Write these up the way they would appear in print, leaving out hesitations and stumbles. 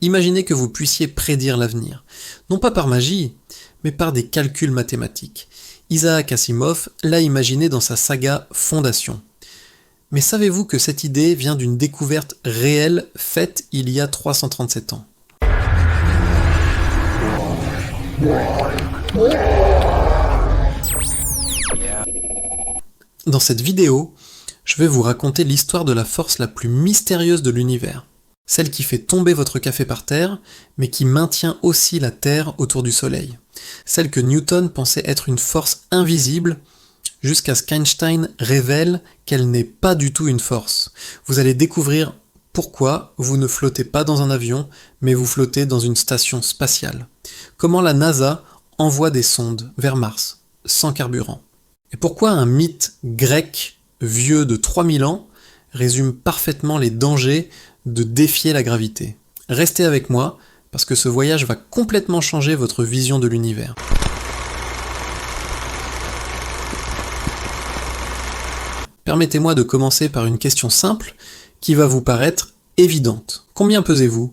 Imaginez que vous puissiez prédire l'avenir, non pas par magie, mais par des calculs mathématiques. Isaac Asimov l'a imaginé dans sa saga Fondation. Mais savez-vous que cette idée vient d'une découverte réelle faite il y a 337 ans? Dans cette vidéo, je vais vous raconter l'histoire de la force la plus mystérieuse de l'univers. Celle qui fait tomber votre café par terre, mais qui maintient aussi la Terre autour du Soleil. Celle que Newton pensait être une force invisible, jusqu'à ce qu'Einstein révèle qu'elle n'est pas du tout une force. Vous allez découvrir pourquoi vous ne flottez pas dans un avion, mais vous flottez dans une station spatiale. Comment la NASA envoie des sondes vers Mars, sans carburant. Et pourquoi un mythe grec vieux de 3000 ans résume parfaitement les dangers de défier la gravité. Restez avec moi, parce que ce voyage va complètement changer votre vision de l'univers. Permettez-moi de commencer par une question simple qui va vous paraître évidente. Combien pesez-vous?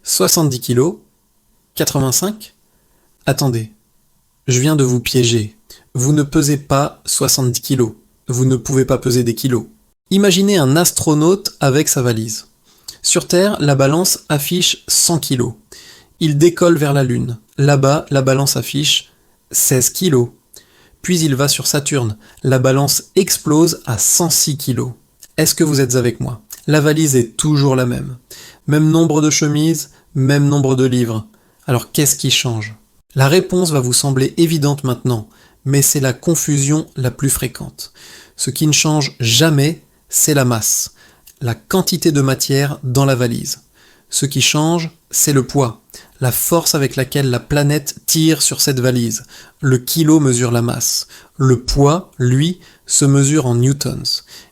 70 kg? 85? Attendez, je viens de vous piéger. Vous ne pesez pas 70 kg. Vous ne pouvez pas peser des kilos. Imaginez un astronaute avec sa valise. Sur Terre, la balance affiche 100 kg. Il décolle vers la Lune. Là-bas, la balance affiche 16 kg. Puis il va sur Saturne. La balance explose à 106 kg. Est-ce que vous êtes avec moi? La valise est toujours la même. Même nombre de chemises, même nombre de livres. Alors qu'est-ce qui change? La réponse va vous sembler évidente maintenant, mais c'est la confusion la plus fréquente. Ce qui ne change jamais, c'est la masse, la quantité de matière dans la valise. Ce qui change, c'est le poids, la force avec laquelle la planète tire sur cette valise. Le kilo mesure la masse. Le poids, lui, se mesure en newtons.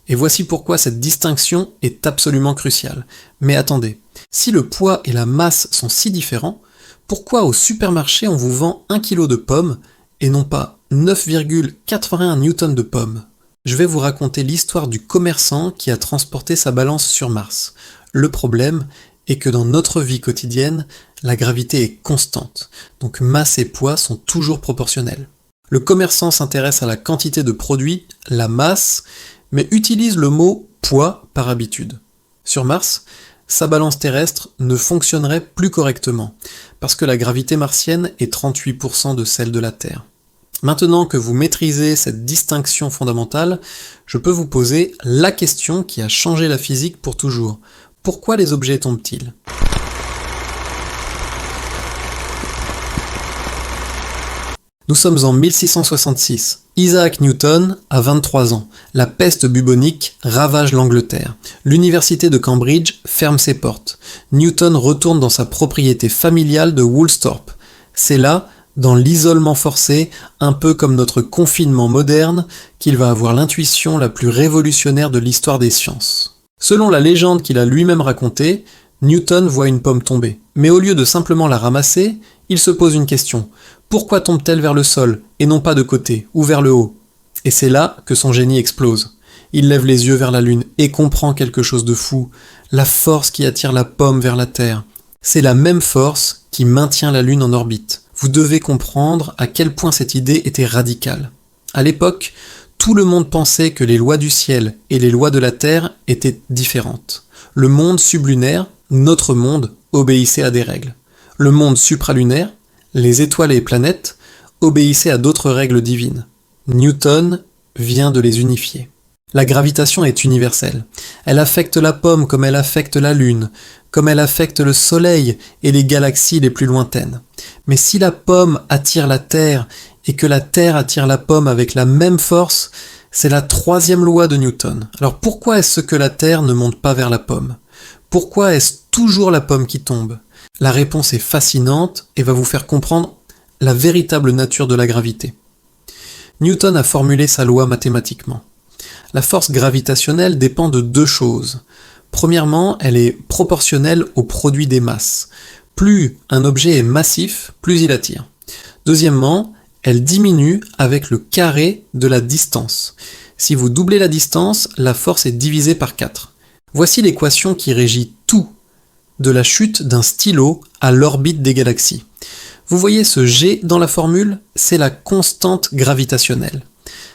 Et voici pourquoi cette distinction est absolument cruciale. Mais attendez, si le poids et la masse sont si différents, pourquoi au supermarché on vous vend 1 kg de pommes et non pas 9,81 newtons de pommes? Je vais vous raconter l'histoire du commerçant qui a transporté sa balance sur Mars. Le problème est que dans notre vie quotidienne, la gravité est constante, donc masse et poids sont toujours proportionnels. Le commerçant s'intéresse à la quantité de produit, la masse, mais utilise le mot poids par habitude. Sur Mars, sa balance terrestre ne fonctionnerait plus correctement, parce que la gravité martienne est 38% de celle de la Terre. Maintenant que vous maîtrisez cette distinction fondamentale, je peux vous poser la question qui a changé la physique pour toujours. Pourquoi les objets tombent-ils? Nous sommes en 1666. Isaac Newton a 23 ans. La peste bubonique ravage l'Angleterre. L'université de Cambridge ferme ses portes. Newton retourne dans sa propriété familiale de Woolsthorpe. C'est là, dans l'isolement forcé, un peu comme notre confinement moderne, qu'il va avoir l'intuition la plus révolutionnaire de l'histoire des sciences. Selon la légende qu'il a lui-même racontée, Newton voit une pomme tomber. Mais au lieu de simplement la ramasser, il se pose une question. Pourquoi tombe-t-elle vers le sol, et non pas de côté, ou vers le haut? Et c'est là que son génie explose. Il lève les yeux vers la Lune et comprend quelque chose de fou. La force qui attire la pomme vers la Terre. C'est la même force qui maintient la Lune en orbite. Vous devez comprendre à quel point cette idée était radicale. À l'époque, tout le monde pensait que les lois du ciel et les lois de la Terre étaient différentes. Le monde sublunaire, notre monde, obéissait à des règles. Le monde supralunaire, les étoiles et les planètes, obéissaient à d'autres règles divines. Newton vient de les unifier. La gravitation est universelle. Elle affecte la pomme comme elle affecte la Lune, comme elle affecte le Soleil et les galaxies les plus lointaines. Mais si la pomme attire la Terre et que la Terre attire la pomme avec la même force, c'est la troisième loi de Newton. Alors pourquoi est-ce que la Terre ne monte pas vers la pomme? Pourquoi est-ce toujours la pomme qui tombe? La réponse est fascinante et va vous faire comprendre la véritable nature de la gravité. Newton a formulé sa loi mathématiquement. La force gravitationnelle dépend de deux choses. Premièrement, elle est proportionnelle au produit des masses. Plus un objet est massif, plus il attire. Deuxièmement, elle diminue avec le carré de la distance. Si vous doublez la distance, la force est divisée par 4. Voici l'équation qui régit tout de la chute d'un stylo à l'orbite des galaxies. Vous voyez ce G dans la formule? C'est la constante gravitationnelle.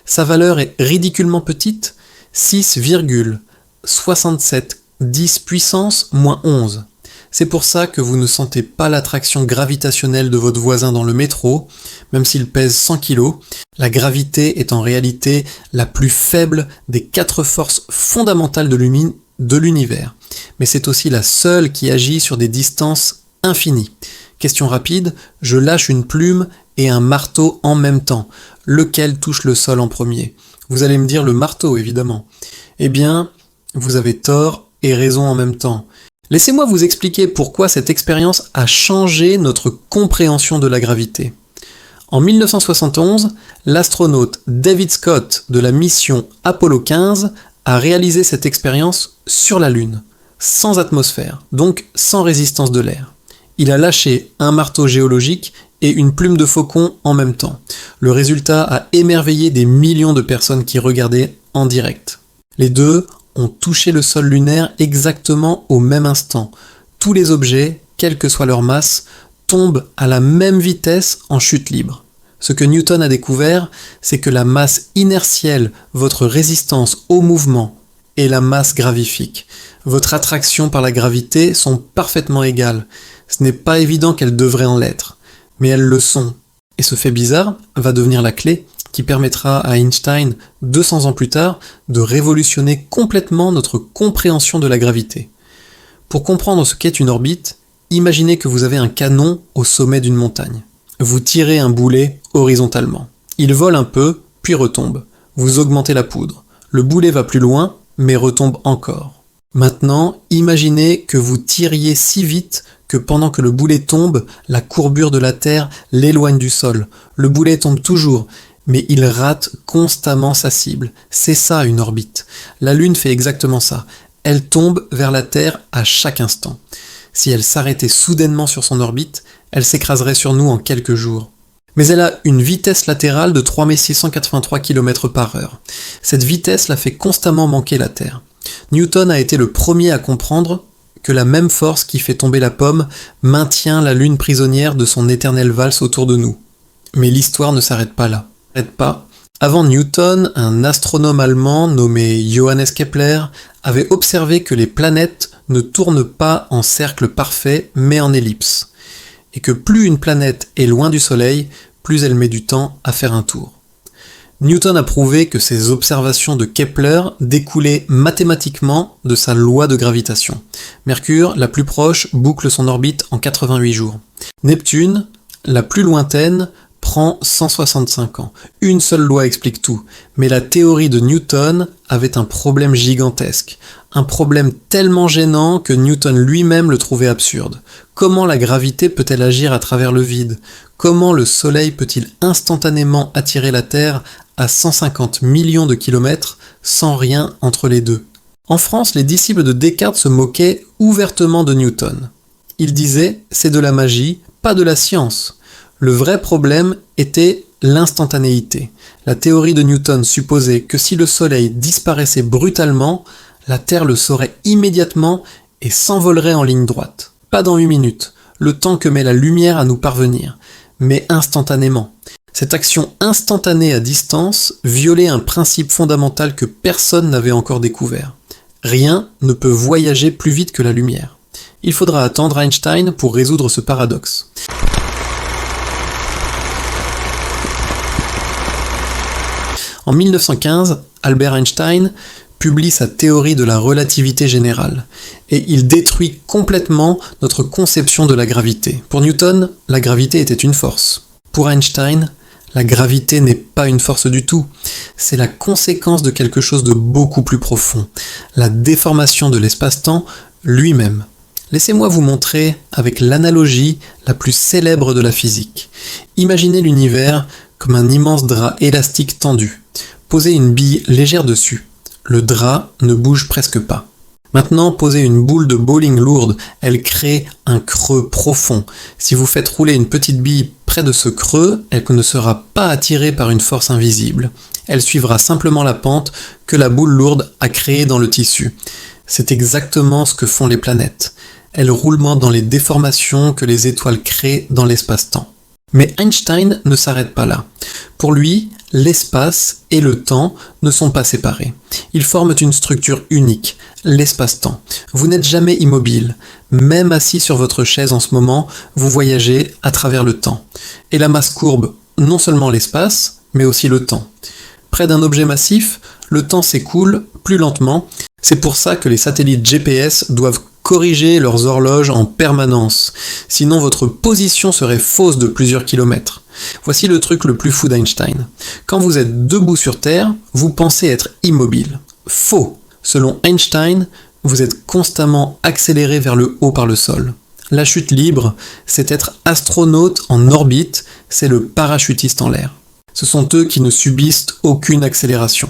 Sa valeur est ridiculement petite, 6,6710 puissance moins 11. C'est pour ça que vous ne sentez pas l'attraction gravitationnelle de votre voisin dans le métro, même s'il pèse 100 kg. La gravité est en réalité la plus faible des 4 forces fondamentales de l'univers. Mais c'est aussi la seule qui agit sur des distances infinies. Question rapide, je lâche une plume et un marteau en même temps. Lequel touche le sol en premier? Vous allez me dire le marteau, évidemment. Eh bien, vous avez tort et raison en même temps. Laissez-moi vous expliquer pourquoi cette expérience a changé notre compréhension de la gravité. En 1971, l'astronaute David Scott de la mission Apollo 15 a réalisé cette expérience sur la Lune, sans atmosphère, donc sans résistance de l'air. Il a lâché un marteau géologique et une plume de faucon en même temps. Le résultat a émerveillé des millions de personnes qui regardaient en direct. Les deux ont touché le sol lunaire exactement au même instant. Tous les objets, quelle que soit leur masse, tombent à la même vitesse en chute libre. Ce que Newton a découvert, c'est que la masse inertielle, votre résistance au mouvement, et la masse gravifique, votre attraction par la gravité sont parfaitement égales. Ce n'est pas évident qu'elles devraient en l'être, mais elles le sont. Et ce fait bizarre va devenir la clé qui permettra à Einstein, 200 ans plus tard, de révolutionner complètement notre compréhension de la gravité. Pour comprendre ce qu'est une orbite, imaginez que vous avez un canon au sommet d'une montagne. Vous tirez un boulet horizontalement. Il vole un peu, puis retombe. Vous augmentez la poudre. Le boulet va plus loin, mais retombe encore. Maintenant, imaginez que vous tiriez si vite que pendant que le boulet tombe, la courbure de la Terre l'éloigne du sol. Le boulet tombe toujours, mais il rate constamment sa cible. C'est ça une orbite. La Lune fait exactement ça. Elle tombe vers la Terre à chaque instant. Si elle s'arrêtait soudainement sur son orbite, elle s'écraserait sur nous en quelques jours. Mais elle a une vitesse latérale de 3683 km/h. Cette vitesse la fait constamment manquer la Terre. Newton a été le premier à comprendre que la même force qui fait tomber la pomme maintient la Lune prisonnière de son éternelle valse autour de nous. Mais l'histoire ne s'arrête pas là. Avant Newton, un astronome allemand nommé Johannes Kepler avait observé que les planètes ne tournent pas en cercle parfait, mais en ellipse, et que plus une planète est loin du Soleil, plus elle met du temps à faire un tour. Newton a prouvé que ces observations de Kepler découlaient mathématiquement de sa loi de gravitation. Mercure, la plus proche, boucle son orbite en 88 jours. Neptune, la plus lointaine, prend 165 ans. Une seule loi explique tout, mais la théorie de Newton avait un problème gigantesque. Un problème tellement gênant que Newton lui-même le trouvait absurde. Comment la gravité peut-elle agir à travers le vide? Comment le Soleil peut-il instantanément attirer la Terre à 150 millions de kilomètres sans rien entre les deux? En France, les disciples de Descartes se moquaient ouvertement de Newton. Ils disaient « c'est de la magie, pas de la science ». Le vrai problème était l'instantanéité. La théorie de Newton supposait que si le Soleil disparaissait brutalement, la Terre le saurait immédiatement et s'envolerait en ligne droite. Pas dans 8 minutes, le temps que met la lumière à nous parvenir, mais instantanément. Cette action instantanée à distance violait un principe fondamental que personne n'avait encore découvert. Rien ne peut voyager plus vite que la lumière. Il faudra attendre Einstein pour résoudre ce paradoxe. En 1915, Albert Einstein publie sa théorie de la relativité générale, et il détruit complètement notre conception de la gravité. Pour Newton, la gravité était une force. Pour Einstein, la gravité n'est pas une force du tout, c'est la conséquence de quelque chose de beaucoup plus profond, la déformation de l'espace-temps lui-même. Laissez-moi vous montrer avec l'analogie la plus célèbre de la physique. Imaginez l'univers comme un immense drap élastique tendu. Posez une bille légère dessus. Le drap ne bouge presque pas. Maintenant, posez une boule de bowling lourde. Elle crée un creux profond. Si vous faites rouler une petite bille près de ce creux, elle ne sera pas attirée par une force invisible. Elle suivra simplement la pente que la boule lourde a créée dans le tissu. C'est exactement ce que font les planètes. est le roulement dans les déformations que les étoiles créent dans l'espace-temps. Mais Einstein ne s'arrête pas là. Pour lui, l'espace et le temps ne sont pas séparés. Ils forment une structure unique, l'espace-temps. Vous n'êtes jamais immobile. Même assis sur votre chaise en ce moment, vous voyagez à travers le temps. Et la masse courbe non seulement l'espace, mais aussi le temps. Près d'un objet massif, le temps s'écoule plus lentement. C'est pour ça que les satellites GPS doivent corriger leurs horloges en permanence. Sinon, votre position serait fausse de plusieurs kilomètres. Voici le truc le plus fou d'Einstein. Quand vous êtes debout sur Terre, vous pensez être immobile. Faux. Selon Einstein, vous êtes constamment accéléré vers le haut par le sol. La chute libre, c'est être astronaute en orbite, c'est le parachutiste en l'air. Ce sont eux qui ne subissent aucune accélération.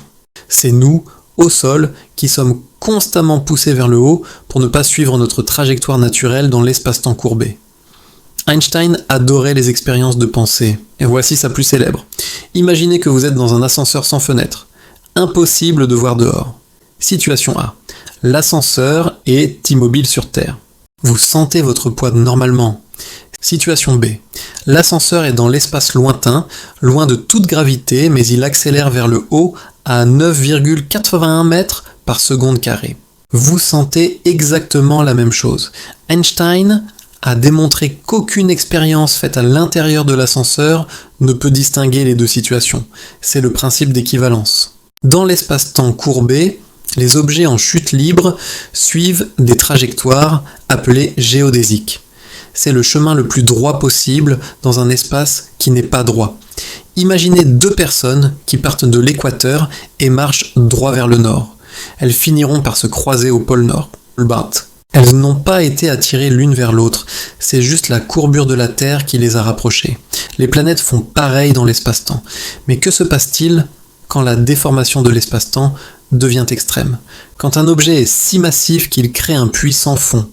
C'est nous, au sol, qui sommes constamment poussés vers le haut pour ne pas suivre notre trajectoire naturelle dans l'espace-temps courbé. Einstein adorait les expériences de pensée, et voici sa plus célèbre. Imaginez que vous êtes dans un ascenseur sans fenêtre. Impossible de voir dehors. Situation A. L'ascenseur est immobile sur Terre. Vous sentez votre poids normalement. Situation B. L'ascenseur est dans l'espace lointain, loin de toute gravité, mais il accélère vers le haut à 9,81 mètres par seconde carrée. Vous sentez exactement la même chose. Einstein a démontré qu'aucune expérience faite à l'intérieur de l'ascenseur ne peut distinguer les deux situations. C'est le principe d'équivalence. Dans l'espace-temps courbé, les objets en chute libre suivent des trajectoires appelées géodésiques. C'est le chemin le plus droit possible dans un espace qui n'est pas droit. Imaginez deux personnes qui partent de l'équateur et marchent droit vers le nord. Elles finiront par se croiser au pôle nord. Elles n'ont pas été attirées l'une vers l'autre, c'est juste la courbure de la Terre qui les a rapprochées. Les planètes font pareil dans l'espace-temps. Mais que se passe-t-il quand la déformation de l'espace-temps devient extrême? Quand un objet est si massif qu'il crée un puits sans fond.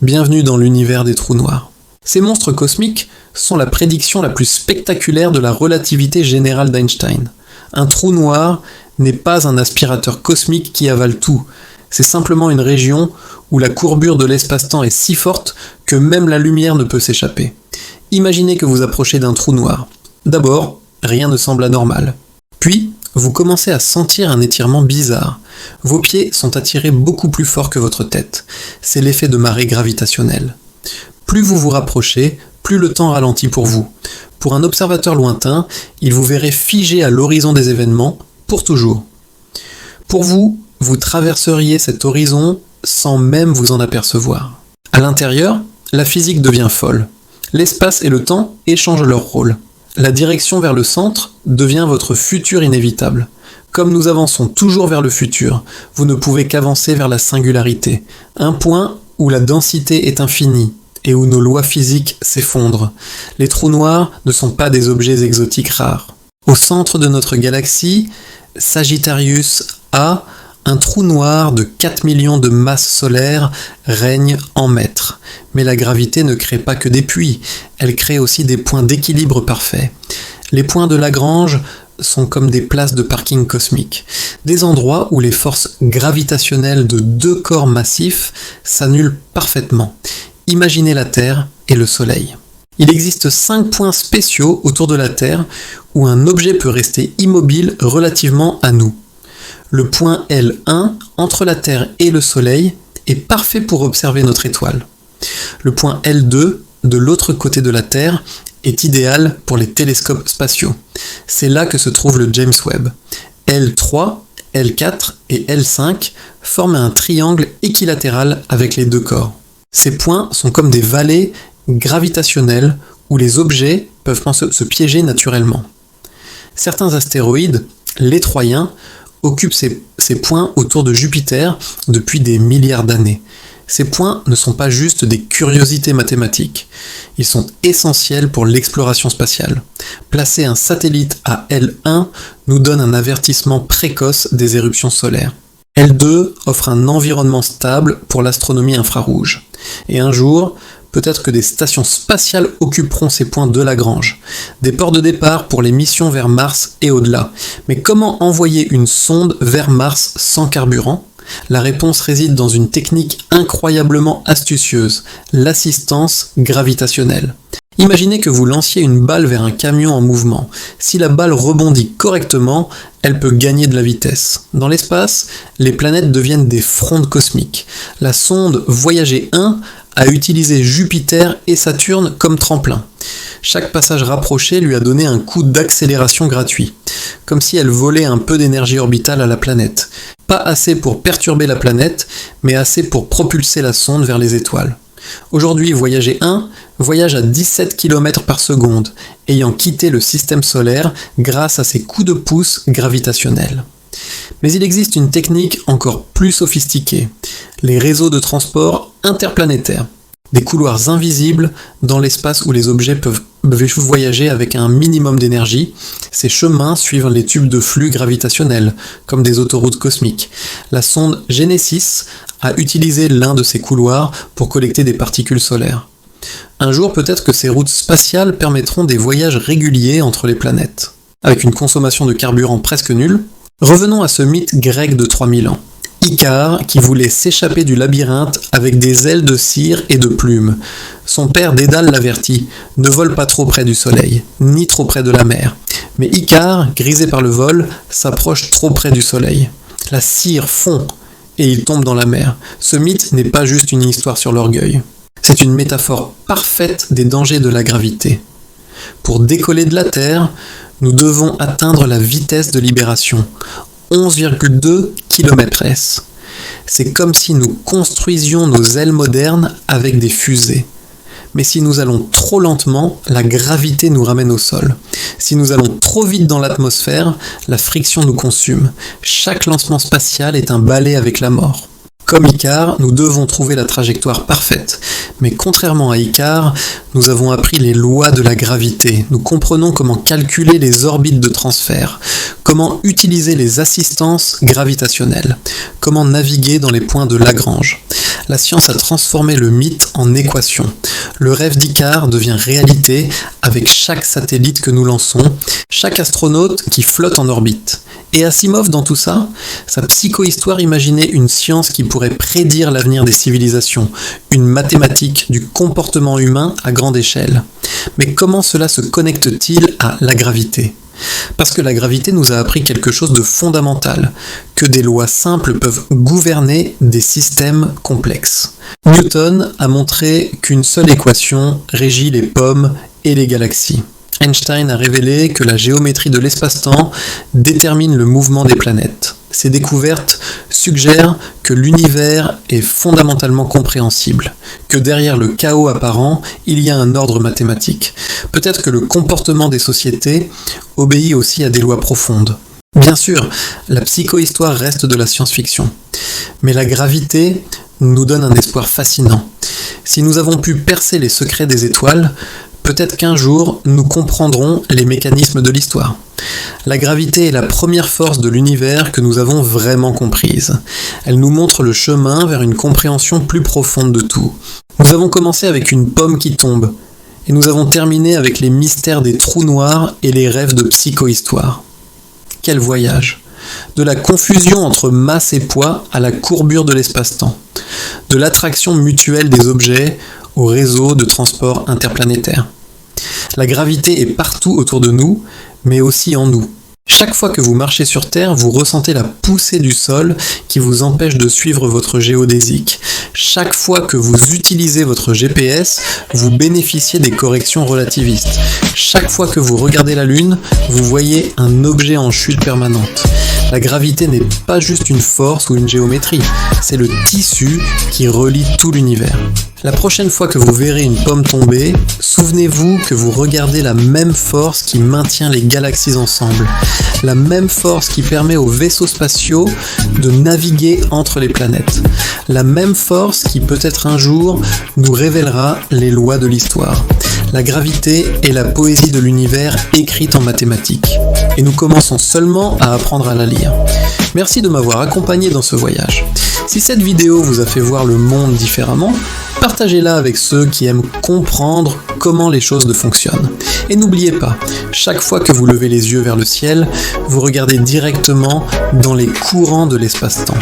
Bienvenue dans l'univers des trous noirs. Ces monstres cosmiques sont la prédiction la plus spectaculaire de la relativité générale d'Einstein. Un trou noir n'est pas un aspirateur cosmique qui avale tout. C'est simplement une région où la courbure de l'espace-temps est si forte que même la lumière ne peut s'échapper. Imaginez que vous approchez d'un trou noir. D'abord, rien ne semble anormal. Puis, vous commencez à sentir un étirement bizarre. Vos pieds sont attirés beaucoup plus fort que votre tête. C'est l'effet de marée gravitationnelle. Plus vous vous rapprochez, plus le temps ralentit pour vous. Pour un observateur lointain, il vous verrait figé à l'horizon des événements pour toujours. Pour vous, vous traverseriez cet horizon sans même vous en apercevoir. À l'intérieur, la physique devient folle. L'espace et le temps échangent leur rôle. La direction vers le centre devient votre futur inévitable. Comme nous avançons toujours vers le futur, vous ne pouvez qu'avancer vers la singularité, un point où la densité est infinie et où nos lois physiques s'effondrent. Les trous noirs ne sont pas des objets exotiques rares. Au centre de notre galaxie, Sagittarius A, un trou noir de 4 millions de masses solaires règne en maître. Mais la gravité ne crée pas que des puits, elle crée aussi des points d'équilibre parfaits. Les points de Lagrange sont comme des places de parking cosmiques, des endroits où les forces gravitationnelles de deux corps massifs s'annulent parfaitement. Imaginez la Terre et le Soleil. Il existe 5 points spéciaux autour de la Terre où un objet peut rester immobile relativement à nous. Le point L1 entre la Terre et le Soleil est parfait pour observer notre étoile. Le point L2 de l'autre côté de la Terre est idéal pour les télescopes spatiaux. C'est là que se trouve le James Webb. L3, L4 et L5 forment un triangle équilatéral avec les deux corps. Ces points sont comme des vallées gravitationnelles où les objets peuvent se piéger naturellement. Certains astéroïdes, les Troyens, occupent ces points autour de Jupiter depuis des milliards d'années. Ces points ne sont pas juste des curiosités mathématiques, ils sont essentiels pour l'exploration spatiale. Placer un satellite à L1 nous donne un avertissement précoce des éruptions solaires. L2 offre un environnement stable pour l'astronomie infrarouge. Et un jour, peut-être que des stations spatiales occuperont ces points de Lagrange. Des ports de départ pour les missions vers Mars et au-delà. Mais comment envoyer une sonde vers Mars sans carburant ? La réponse réside dans une technique incroyablement astucieuse, l'assistance gravitationnelle. Imaginez que vous lanciez une balle vers un camion en mouvement. Si la balle rebondit correctement, elle peut gagner de la vitesse. Dans l'espace, les planètes deviennent des frondes cosmiques. La sonde Voyager 1 a utilisé Jupiter et Saturne comme tremplin. Chaque passage rapproché lui a donné un coup d'accélération gratuit, comme si elle volait un peu d'énergie orbitale à la planète. Pas assez pour perturber la planète, mais assez pour propulser la sonde vers les étoiles. Aujourd'hui, Voyager 1 voyage à 17 km par seconde, ayant quitté le système solaire grâce à ses coups de pouce gravitationnels. Mais il existe une technique encore plus sophistiquée, les réseaux de transport interplanétaires, des couloirs invisibles dans l'espace où les objets peuvent voyager avec un minimum d'énergie. Ces chemins suivent les tubes de flux gravitationnels, comme des autoroutes cosmiques. La sonde Genesis a utilisé l'un de ces couloirs pour collecter des particules solaires. Un jour, peut-être que ces routes spatiales permettront des voyages réguliers entre les planètes. Avec une consommation de carburant presque nulle, revenons à ce mythe grec de 3000 ans. Icare, qui voulait s'échapper du labyrinthe avec des ailes de cire et de plumes. Son père Dédale l'avertit, ne vole pas trop près du soleil, ni trop près de la mer. Mais Icare, grisé par le vol, s'approche trop près du soleil. La cire fond, et il tombe dans la mer. Ce mythe n'est pas juste une histoire sur l'orgueil. C'est une métaphore parfaite des dangers de la gravité. Pour décoller de la Terre, nous devons atteindre la vitesse de libération, 11,2 km/s. C'est comme si nous construisions nos ailes modernes avec des fusées. Mais si nous allons trop lentement, la gravité nous ramène au sol. Si nous allons trop vite dans l'atmosphère, la friction nous consume. Chaque lancement spatial est un balai avec la mort. Comme Icare, nous devons trouver la trajectoire parfaite. Mais contrairement à Icare, nous avons appris les lois de la gravité. Nous comprenons comment calculer les orbites de transfert, comment utiliser les assistances gravitationnelles, comment naviguer dans les points de Lagrange. La science a transformé le mythe en équation. Le rêve d'Icare devient réalité avec chaque satellite que nous lançons, chaque astronaute qui flotte en orbite. Et Asimov, dans tout ça, sa psychohistoire imaginait une science qui pourrait prédire l'avenir des civilisations, une mathématique du comportement humain à grande échelle. Mais comment cela se connecte-t-il à la gravité ? Parce que la gravité nous a appris quelque chose de fondamental, que des lois simples peuvent gouverner des systèmes complexes. Newton a montré qu'une seule équation régit les pommes et les galaxies. Einstein a révélé que la géométrie de l'espace-temps détermine le mouvement des planètes. Ces découvertes suggèrent que l'univers est fondamentalement compréhensible, que derrière le chaos apparent, il y a un ordre mathématique. Peut-être que le comportement des sociétés obéit aussi à des lois profondes. Bien sûr, la psychohistoire reste de la science-fiction, mais la gravité nous donne un espoir fascinant. Si nous avons pu percer les secrets des étoiles, peut-être qu'un jour, nous comprendrons les mécanismes de l'histoire. La gravité est la première force de l'univers que nous avons vraiment comprise. Elle nous montre le chemin vers une compréhension plus profonde de tout. Nous avons commencé avec une pomme qui tombe, et nous avons terminé avec les mystères des trous noirs et les rêves de psychohistoire. Quel voyage! De la confusion entre masse et poids à la courbure de l'espace-temps. De l'attraction mutuelle des objets au réseau de transport interplanétaire. La gravité est partout autour de nous, mais aussi en nous. Chaque fois que vous marchez sur Terre, vous ressentez la poussée du sol qui vous empêche de suivre votre géodésique. Chaque fois que vous utilisez votre GPS, vous bénéficiez des corrections relativistes. Chaque fois que vous regardez la Lune, vous voyez un objet en chute permanente. La gravité n'est pas juste une force ou une géométrie, c'est le tissu qui relie tout l'univers. La prochaine fois que vous verrez une pomme tomber, souvenez-vous que vous regardez la même force qui maintient les galaxies ensemble, la même force qui permet aux vaisseaux spatiaux de naviguer entre les planètes, la même force qui peut-être un jour nous révélera les lois de l'histoire. La gravité est la poésie de l'univers écrite en mathématiques, et nous commençons seulement à apprendre à la lire. Merci de m'avoir accompagné dans ce voyage. Si cette vidéo vous a fait voir le monde différemment, partagez-la avec ceux qui aiment comprendre comment les choses fonctionnent. Et n'oubliez pas, chaque fois que vous levez les yeux vers le ciel, vous regardez directement dans les courants de l'espace-temps.